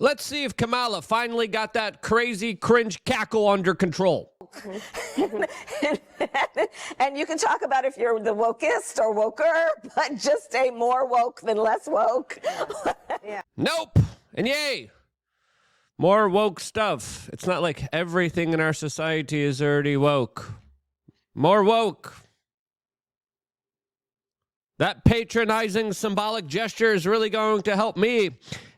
Let's see if Kamala finally got that crazy cringe cackle under control. And you can talk about if you're the wokest or woker, but just stay more woke than less woke. Yeah. Nope. And yay. More woke stuff. It's not like everything in our society is already woke. More woke. That patronizing symbolic gesture is really going to help me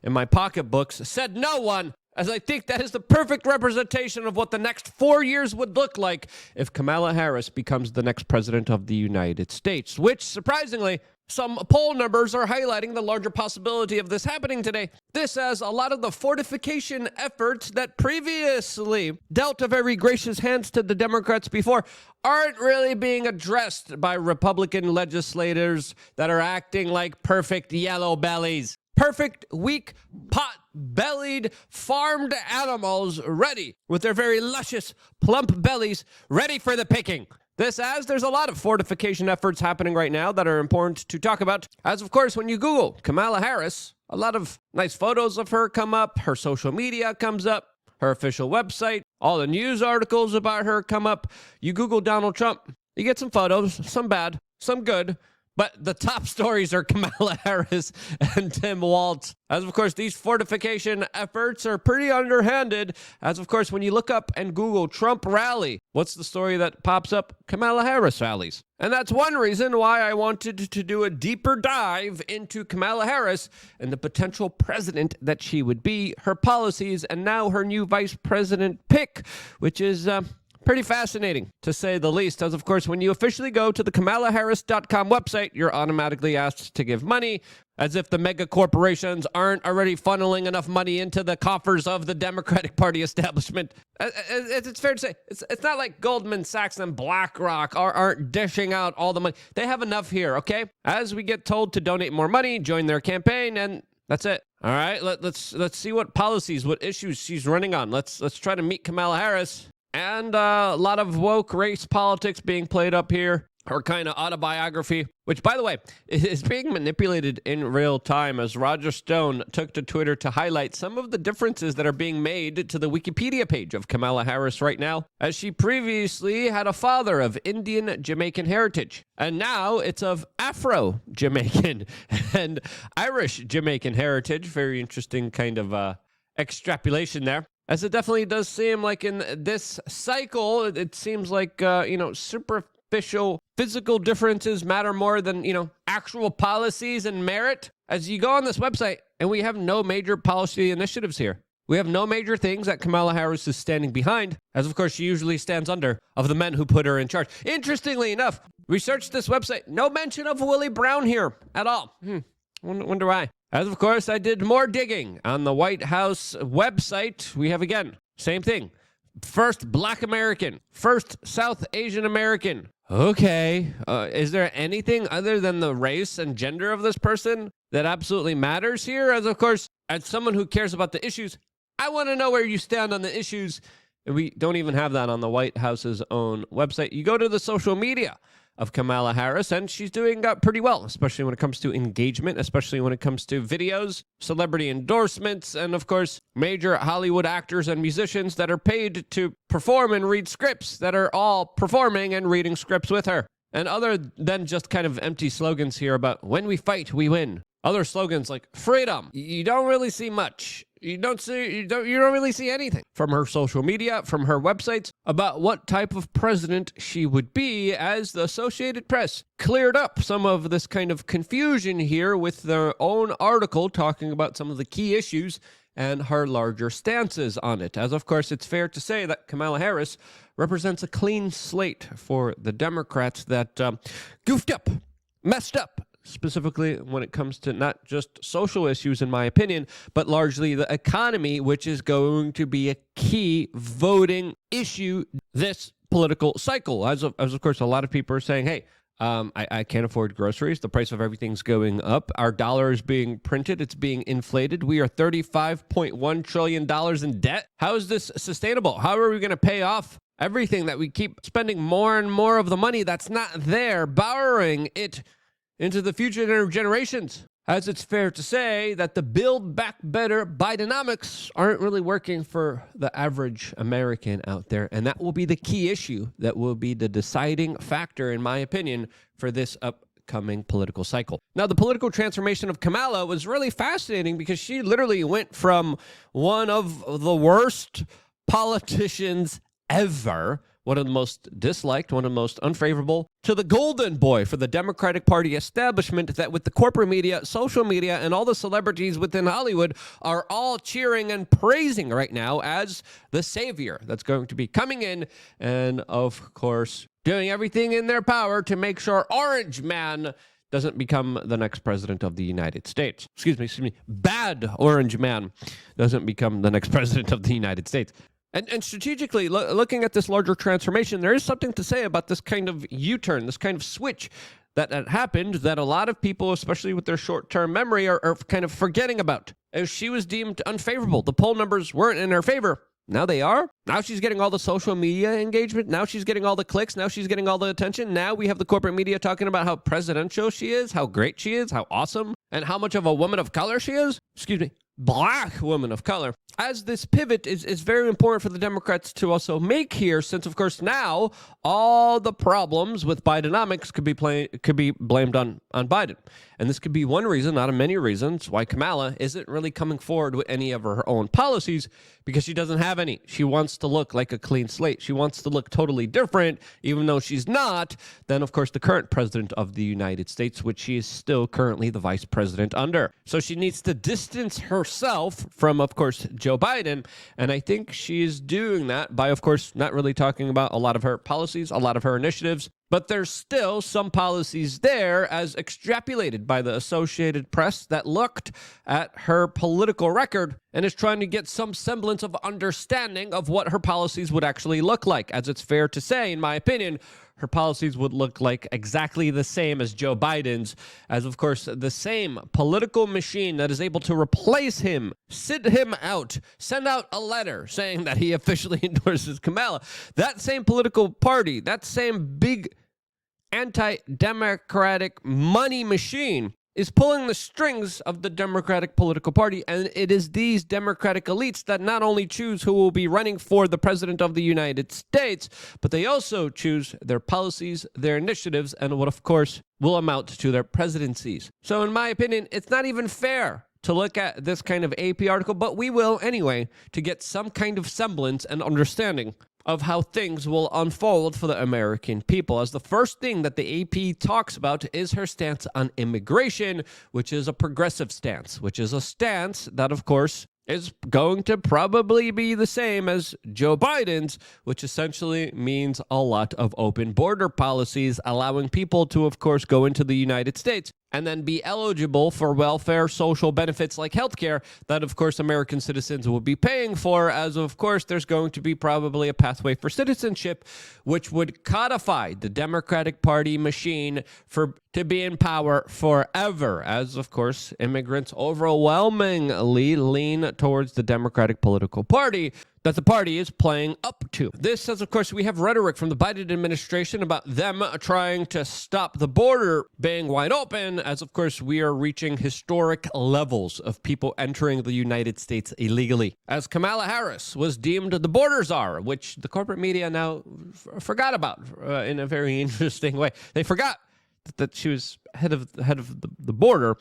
in my pocketbooks, said no one, as I think that is the perfect representation of what the next 4 years would look like if Kamala Harris becomes the next president of the United States, which, surprisingly, some poll numbers are highlighting the larger possibility of this happening today. This as a lot of the fortification efforts that previously dealt a very gracious hand to the Democrats before aren't really being addressed by Republican legislators that are acting like perfect yellow bellies. Perfect, weak, pot-bellied, farmed animals ready with their very luscious, plump bellies ready for the picking. This as there's a lot of fortification efforts happening right now that are important to talk about. As of course, when you Google Kamala Harris, a lot of nice photos of her come up, her social media comes up, her official website, all the news articles about her come up. You Google Donald Trump, you get some photos, some bad, some good. But the top stories are Kamala Harris and Tim Walz. As of course, these fortification efforts are pretty underhanded. As of course, when you look up and Google Trump rally, what's the story that pops up? Kamala Harris rallies. And that's one reason why I wanted to do a deeper dive into Kamala Harris and the potential president that she would be, her policies, and now her new vice president pick, which is pretty fascinating, to say the least, as of course, when you officially go to the KamalaHarris.com website, you're automatically asked to give money, as if the mega corporations aren't already funneling enough money into the coffers of the Democratic Party establishment. It's fair to say, it's not like Goldman Sachs and BlackRock aren't dishing out all the money. They have enough here, okay? As we get told to donate more money, join their campaign, and that's it. All right, let's see what policies, what issues she's running on. Let's try to meet Kamala Harris. And a lot of woke race politics being played up here. Her kind of autobiography, which, by the way, is being manipulated in real time, as Roger Stone took to Twitter to highlight some of the differences that are being made to the Wikipedia page of Kamala Harris right now, as she previously had a father of Indian Jamaican heritage. And now it's of Afro-Jamaican and Irish Jamaican heritage. Very interesting kind of extrapolation there. As it definitely does seem like in this cycle, it seems like, superficial physical differences matter more than, actual policies and merit. As you go on this website, and we have no major policy initiatives here. We have no major things that Kamala Harris is standing behind, as of course she usually stands under, of the men who put her in charge. Interestingly enough, we searched this website, no mention of Willie Brown here at all. Wonder why. As of course, I did more digging on the White House website. We have, again, same thing. First Black American, first South Asian American. Okay, is there anything other than the race and gender of this person that absolutely matters here? As of course, as someone who cares about the issues, I want to know where you stand on the issues. And we don't even have that on the White House's own website. You go to the social media of Kamala Harris, and she's doing pretty well, especially when it comes to engagement, especially when it comes to videos, celebrity endorsements, and of course, major Hollywood actors and musicians that are paid to perform and read scripts that are all performing and reading scripts with her. And other than just kind of empty slogans here about when we fight, we win. Other slogans like freedom, you don't really see much. You don't really see anything from her social media, from her websites, about what type of president she would be, as the Associated Press cleared up some of this kind of confusion here with their own article talking about some of the key issues and her larger stances on it. As of course, it's fair to say that Kamala Harris represents a clean slate for the Democrats that goofed up, messed up, specifically when it comes to not just social issues, in my opinion, but largely the economy, which is going to be a key voting issue this political cycle. As of course, a lot of people are saying, hey, I can't afford groceries. The price of everything's going up. Our dollar is being printed. It's being inflated. We are $35.1 trillion in debt. How is this sustainable? How are we going to pay off everything that we keep spending more and more of the money that's not there, borrowing it into the future generations? as it's fair to say that the Build Back Better Bidenomics aren't really working for the average American out there. And that will be the key issue that will be the deciding factor, in my opinion, for this upcoming political cycle. Now, the political transformation of Kamala was really fascinating because she literally went from one of the worst politicians ever, one of the most disliked, one of the most unfavorable, to the golden boy for the Democratic Party establishment that with the corporate media, social media, and all the celebrities within Hollywood are all cheering and praising right now as the savior that's going to be coming in and, of course, doing everything in their power to make sure Orange Man doesn't become the next president of the United States. Excuse me. Bad Orange Man doesn't become the next president of the United States. And strategically, looking at this larger transformation, there is something to say about this kind of U-turn, this kind of switch that happened that a lot of people, especially with their short-term memory, are kind of forgetting about. As she was deemed unfavorable, the poll numbers weren't in her favor. Now they are. Now she's getting all the social media engagement. Now she's getting all the clicks. Now she's getting all the attention. Now we have the corporate media talking about how presidential she is, how great she is, how awesome, and how much of a woman of color she is. Excuse me. Black woman of color. As this pivot is very important for the Democrats to also make here, since, of course, now all the problems with Bidenomics could be blamed on Biden. And this could be one reason, out of many reasons, why Kamala isn't really coming forward with any of her own policies, because she doesn't have any. She wants to look like a clean slate. She wants to look totally different, even though she's not, than, of course, the current president of the United States, which she is still currently the vice president under. So she needs to distance herself from, of course, Joe Biden, and I think she's doing that by, of course, not really talking about a lot of her policies, a lot of her initiatives, but there's still some policies there as extrapolated by the Associated Press that looked at her political record and is trying to get some semblance of understanding of what her policies would actually look like. As it's fair to say, in my opinion, her policies would look like exactly the same as Joe Biden's, as, of course, the same political machine that is able to replace him, sit him out, send out a letter saying that he officially endorses Kamala. That same political party, that same big anti-democratic money machine is pulling the strings of the Democratic political party, and it is these Democratic elites that not only choose who will be running for the president of the United States, but they also choose their policies, their initiatives, and what, of course, will amount to their presidencies. So in my opinion, it's not even fair to look at this kind of AP article, but we will anyway, to get some kind of semblance and understanding of how things will unfold for the American people. As the first thing that the AP talks about is her stance on immigration, which is a progressive stance, which is a stance that, of course, is going to probably be the same as Joe Biden's, which essentially means a lot of open border policies, allowing people to, of course, go into the United States and then be eligible for welfare, social benefits like healthcare that, of course, American citizens will be paying for, as, of course, there's going to be probably a pathway for citizenship, which would codify the Democratic Party machine to be in power forever, as, of course, immigrants overwhelmingly lean towards the Democratic political party that the party is playing up to. This, as of course, we have rhetoric from the Biden administration about them trying to stop the border being wide open, as of course we are reaching historic levels of people entering the United States illegally. As Kamala Harris was deemed the border czar, which the corporate media now forgot about in a very interesting way. They forgot that she was head of the border.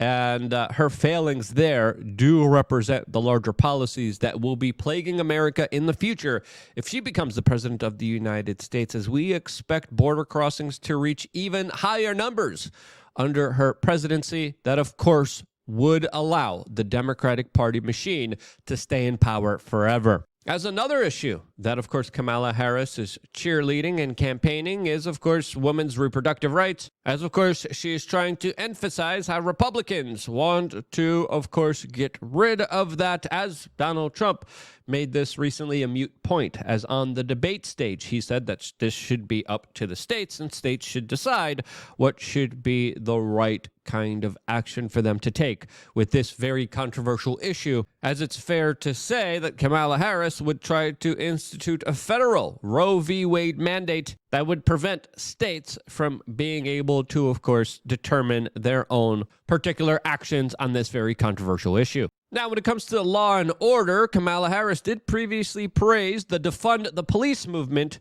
And her failings there do represent the larger policies that will be plaguing America in the future if she becomes the president of the United States, as we expect border crossings to reach even higher numbers under her presidency that, of course, would allow the Democratic Party machine to stay in power forever. As another issue that, of course, Kamala Harris is cheerleading and campaigning is, of course, women's reproductive rights. As, of course, she is trying to emphasize how Republicans want to, of course, get rid of that, as Donald Trump made this recently a moot point, as on the debate stage, he said that this should be up to the states, and states should decide what should be the right kind of action for them to take with this very controversial issue, as it's fair to say that Kamala Harris would try to institute a federal Roe v. Wade mandate that would prevent states from being able to, of course, determine their own particular actions on this very controversial issue. Now, when it comes to law and order, Kamala Harris did previously praise the Defund the Police movement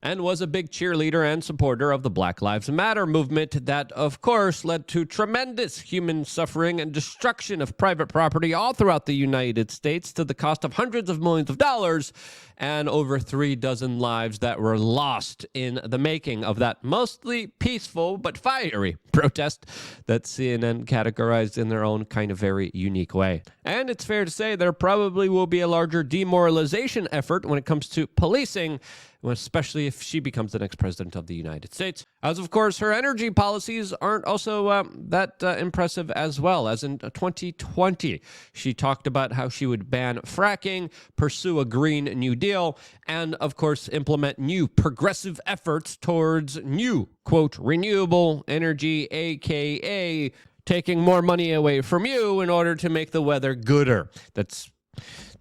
and was a big cheerleader and supporter of the Black Lives Matter movement that, of course, led to tremendous human suffering and destruction of private property all throughout the United States to the cost of hundreds of millions of dollars and over 36 lives that were lost in the making of that mostly peaceful but fiery protest that CNN categorized in their own kind of very unique way. And it's fair to say there probably will be a larger demoralization effort when it comes to policing, especially if she becomes the next president of the United States. As, of course, her energy policies aren't also that impressive as well. As in 2020, she talked about how she would ban fracking, pursue a Green New Deal, and, of course, implement new progressive efforts towards new, quote, renewable energy, a.k.a. taking more money away from you in order to make the weather gooder. That's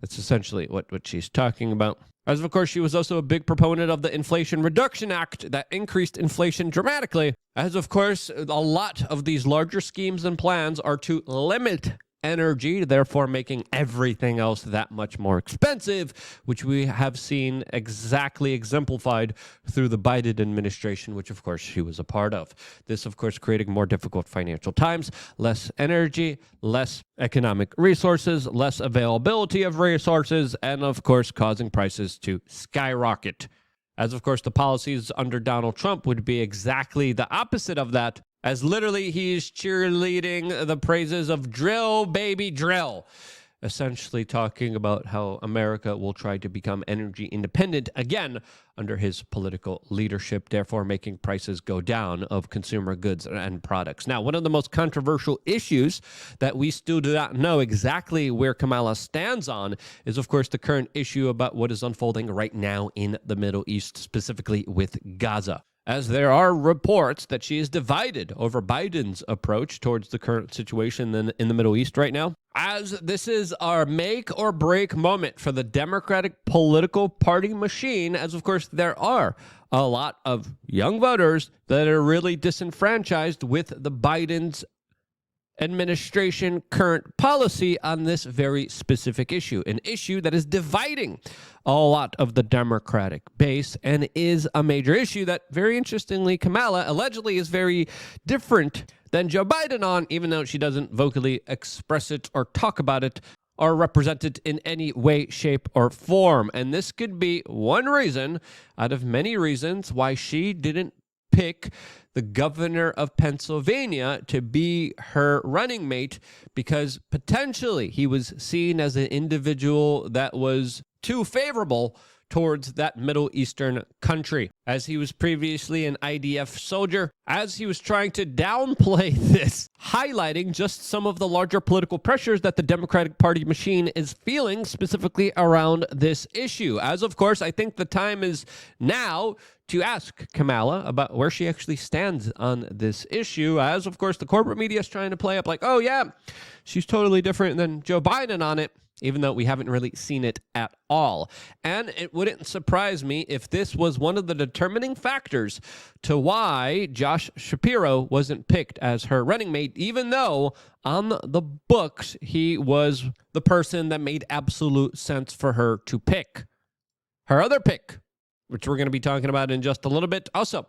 essentially what she's talking about. As, of course, she was also a big proponent of the Inflation Reduction Act that increased inflation dramatically. As, of course, a lot of these larger schemes and plans are to limit energy, therefore making everything else that much more expensive, which we have seen exactly exemplified through the Biden administration, which, of course, she was a part of. This, of course, creating more difficult financial times, less energy, less economic resources, less availability of resources, and, of course, causing prices to skyrocket. As, of course, the policies under Donald Trump would be exactly the opposite of that, as literally he's cheerleading the praises of drill, baby, drill. Essentially talking about how America will try to become energy independent again under his political leadership, therefore making prices go down of consumer goods and products. Now, one of the most controversial issues that we still do not know exactly where Kamala stands on is, of course, the current issue about what is unfolding right now in the Middle East, specifically with Gaza. As there are reports that she is divided over Biden's approach towards the current situation in the Middle East right now, as this is our make or break moment for the Democratic political party machine, as of course there are a lot of young voters that are really disenfranchised with the Biden's administration current policy on this very specific issue, an issue that is dividing a lot of the Democratic base and is a major issue that, very interestingly, Kamala allegedly is very different than Joe Biden on, even though she doesn't vocally express it or talk about it or represent it in any way, shape, or form. And this could be one reason out of many reasons why she didn't pick the governor of Pennsylvania to be her running mate, because potentially he was seen as an individual that was too favorable towards that Middle Eastern country, as he was previously an IDF soldier, as he was trying to downplay this, highlighting just some of the larger political pressures that the Democratic Party machine is feeling specifically around this issue. As, of course, I think the time is now to ask Kamala about where she actually stands on this issue, as, of course, the corporate media is trying to play up like, oh, yeah, she's totally different than Joe Biden on it, even though we haven't really seen it at all. And it wouldn't surprise me if this was one of the determining factors to why Josh Shapiro wasn't picked as her running mate, even though on the books he was the person that made absolute sense for her to pick. Her other pick, which we're going to be talking about in just a little bit, also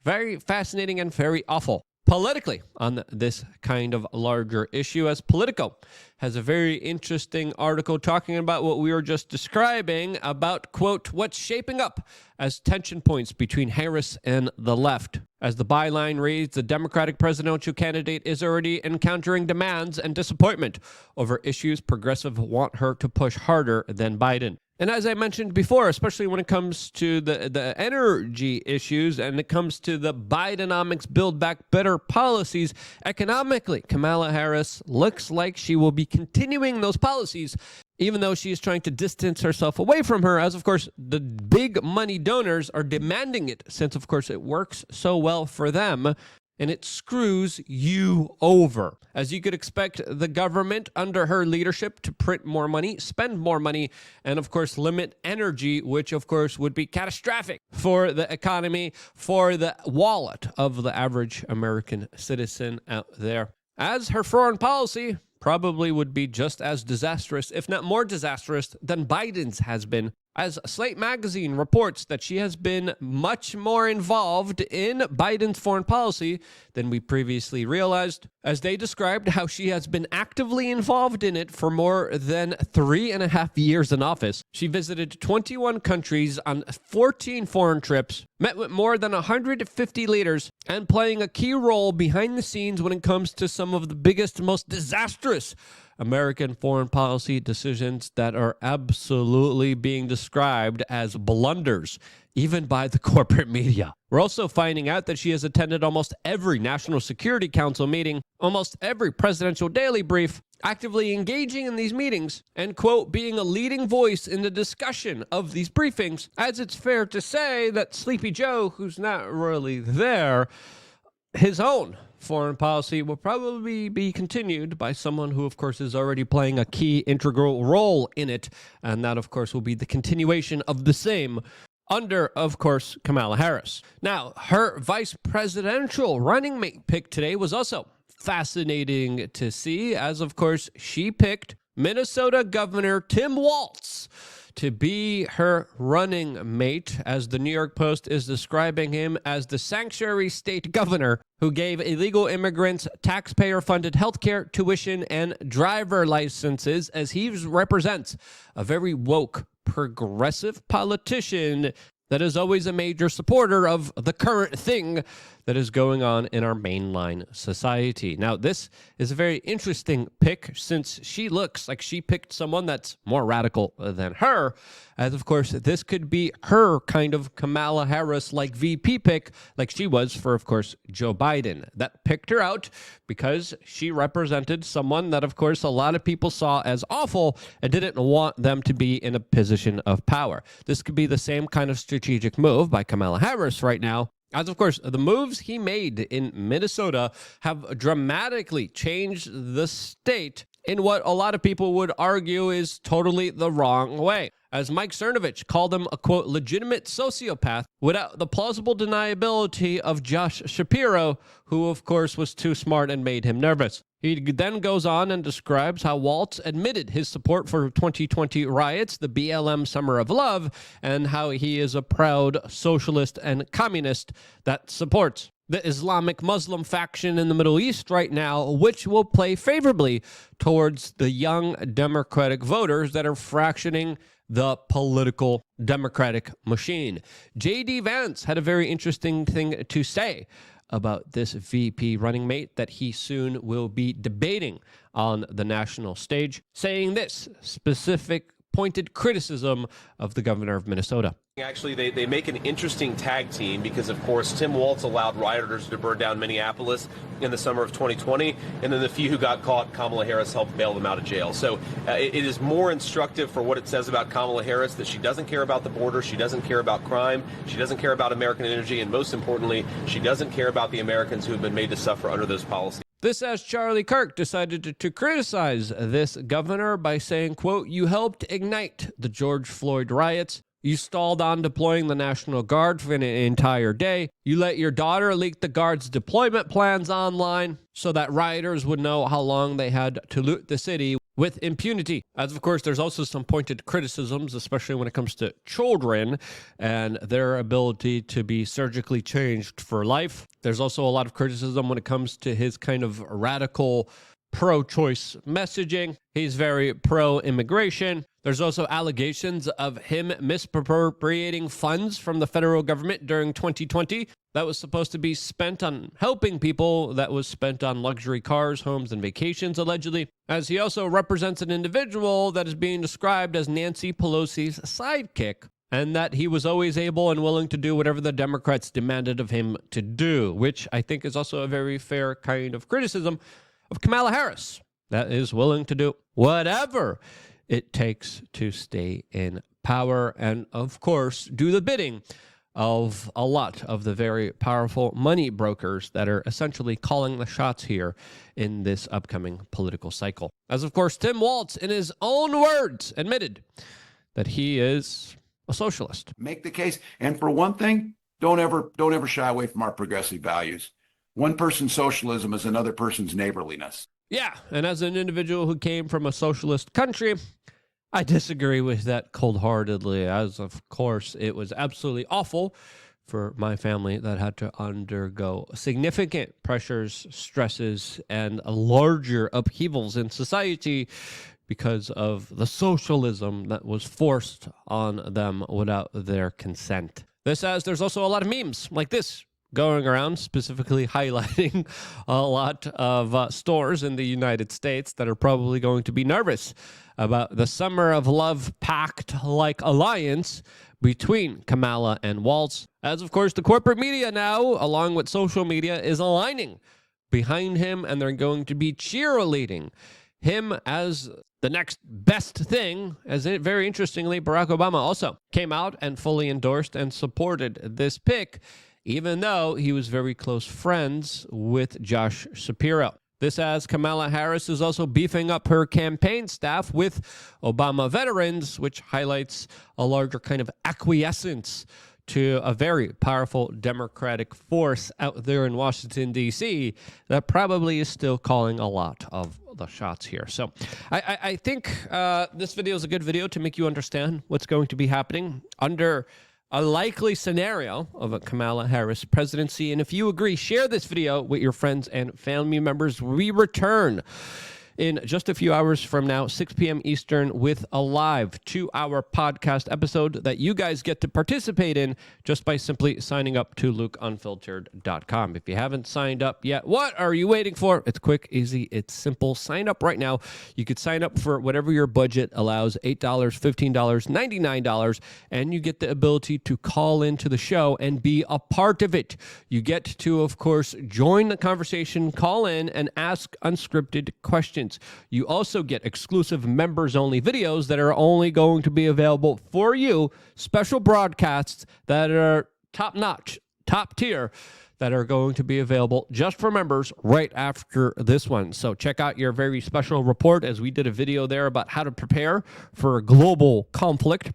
very fascinating and very awful politically on this kind of larger issue, as Politico has a very interesting article talking about what we were just describing about, quote, what's shaping up as tension points between Harris and the left. As the byline reads, the Democratic presidential candidate is already encountering demands and disappointment over issues progressives want her to push harder than Biden. And as I mentioned before, especially when it comes to the energy issues and it comes to the Bidenomics Build Back Better policies, economically, Kamala Harris looks like she will be continuing those policies, even though she is trying to distance herself away from her, as, of course, the big money donors are demanding it, since, of course, it works so well for them. and it screws you over. As you could expect the government under her leadership to print more money, spend more money, and of course limit energy, which of course would be catastrophic for the economy, for the wallet of the average American citizen out there. As her foreign policy probably would be just as disastrous, if not more disastrous, than Biden's has been, as Slate magazine reports that she has been much more involved in Biden's foreign policy than we previously realized, as they described how she has been actively involved in it for more than 3.5 years in office. She visited 21 countries on 14 foreign trips, met with more than 150 leaders, and playing a key role behind the scenes when it comes to some of the biggest, most disastrous American foreign policy decisions that are absolutely being described as blunders, even by the corporate media. We're also finding out that she has attended almost every National Security Council meeting, almost every presidential daily brief, actively engaging in these meetings, and, quote, being a leading voice in the discussion of these briefings, as it's fair to say that Sleepy Joe, who's not really there, his own foreign policy will probably be continued by someone who, of course, is already playing a key integral role in it. And that, of course, will be the continuation of the same under, of course, Kamala Harris. Now, her vice presidential running mate pick today was also fascinating to see, as, of course, she picked Minnesota Governor Tim Walz to be her running mate, as the New York Post is describing him as the sanctuary state governor who gave illegal immigrants taxpayer-funded healthcare, tuition, and driver licenses, as he represents a very woke, progressive politician that is always a major supporter of the current thing that is going on in our mainline society. Now, this is a very interesting pick, since she looks like she picked someone that's more radical than her, as of course this could be her kind of Kamala Harris like VP pick, like she was for, of course, Joe Biden. That picked her out because she represented someone that, of course, a lot of people saw as awful and didn't want them to be in a position of power. This could be the same kind of strategic move by Kamala Harris right now, as, of course, the moves he made in Minnesota have dramatically changed the state in what a lot of people would argue is totally the wrong way. As Mike Cernovich called him a, quote, legitimate sociopath without the plausible deniability of Josh Shapiro, who, of course, was too smart and made him nervous. He then goes on and describes how Walz admitted his support for 2020 riots, the BLM Summer of Love, and how he is a proud socialist and communist that supports the Islamic Muslim faction in the Middle East right now, which will play favorably towards the young Democratic voters that are fractioning the political Democratic machine. J.D. Vance had a very interesting thing to say about this VP running mate that he soon will be debating on the national stage, saying this specific pointed criticism of the governor of Minnesota. Actually, they make an interesting tag team because, of course, Tim Walz allowed rioters to burn down Minneapolis in the summer of 2020, and then the few who got caught, Kamala Harris helped bail them out of jail. So it is more instructive for what it says about Kamala Harris, that she doesn't care about the border, she doesn't care about crime, she doesn't care about American energy, and most importantly, she doesn't care about the Americans who have been made to suffer under those policies. This as Charlie Kirk decided to criticize this governor by saying, quote, you helped ignite the George Floyd riots. You stalled on deploying the National Guard for an entire day. You let your daughter leak the Guard's deployment plans online so that rioters would know how long they had to loot the city with impunity. As of course, there's also some pointed criticisms, especially when it comes to children and their ability to be surgically changed for life. There's also a lot of criticism when it comes to his kind of radical pro-choice messaging. He's very pro-immigration. There's also allegations of him misappropriating funds from the federal government during 2020 that was supposed to be spent on helping people, that was spent on luxury cars, homes, and vacations, allegedly, as he also represents an individual that is being described as Nancy Pelosi's sidekick, and that he was always able and willing to do whatever the Democrats demanded of him to do, which I think is also a very fair kind of criticism of Kamala Harris, that is willing to do whatever it takes to stay in power and, of course, do the bidding of a lot of the very powerful money brokers that are essentially calling the shots here in this upcoming political cycle. As of course, Tim Walz, in his own words, admitted that he is a socialist. Make the case. And for one thing, don't ever shy away from our progressive values. One person's socialism is another person's neighborliness. Yeah, and as an individual who came from a socialist country, I disagree with that cold-heartedly, as of course it was absolutely awful for my family that had to undergo significant pressures, stresses, and larger upheavals in society because of the socialism that was forced on them without their consent. This as there's also a lot of memes like this going around, specifically highlighting a lot of stores in the United States that are probably going to be nervous about the Summer of Love pact-like alliance between Kamala and Walz. As, of course, the corporate media now, along with social media, is aligning behind him, and they're going to be cheerleading him as the next best thing, as it, very interestingly, Barack Obama also came out and fully endorsed and supported this pick, even though he was very close friends with Josh Shapiro. This as Kamala Harris is also beefing up her campaign staff with Obama veterans, which highlights a larger kind of acquiescence to a very powerful Democratic force out there in Washington, D.C. that probably is still calling a lot of the shots here. So I think this video is a good video to make you understand what's going to be happening under a likely scenario of a Kamala Harris presidency. And if you agree, share this video with your friends and family members. We return in just a few hours from now, 6 p.m. Eastern, with a live 2-hour podcast episode that you guys get to participate in just by simply signing up to LukeUnfiltered.com. If you haven't signed up yet, what are you waiting for? It's quick, easy, it's simple. Sign up right now. You could sign up for whatever your budget allows, $8, $15, $99, and you get the ability to call into the show and be a part of it. You get to, of course, join the conversation, call in, and ask unscripted questions. You also get exclusive members-only videos that are only going to be available for you, special broadcasts that are top-notch, top-tier, that are going to be available just for members right after this one. So check out your very special report, as we did a video there about how to prepare for a global conflict.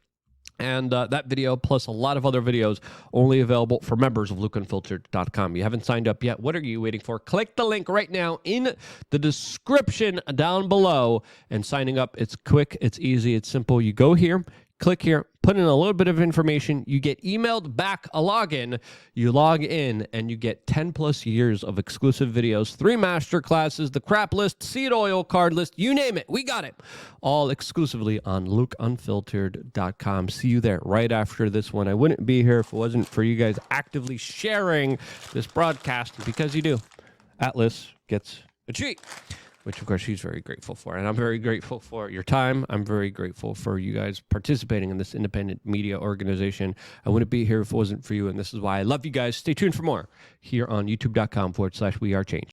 And that video, plus a lot of other videos, only available for members of LukeUnfiltered.com. You haven't signed up yet. What are you waiting for? Click the link right now in the description down below. And signing up, it's quick, it's easy, it's simple. You go here, click here, put in a little bit of information. You get emailed back a login. You log in, and you get 10-plus years of exclusive videos, 3 master classes, the crap list, seed oil card list, you name it. We got it. All exclusively on LukeUnfiltered.com. See you there right after this one. I wouldn't be here if it wasn't for you guys actively sharing this broadcast, because you do. Atlas gets a treat, which, of course, she's very grateful for. And I'm very grateful for your time. I'm very grateful for you guys participating in this independent media organization. I wouldn't be here if it wasn't for you, and this is why I love you guys. Stay tuned for more here on youtube.com/wearechange.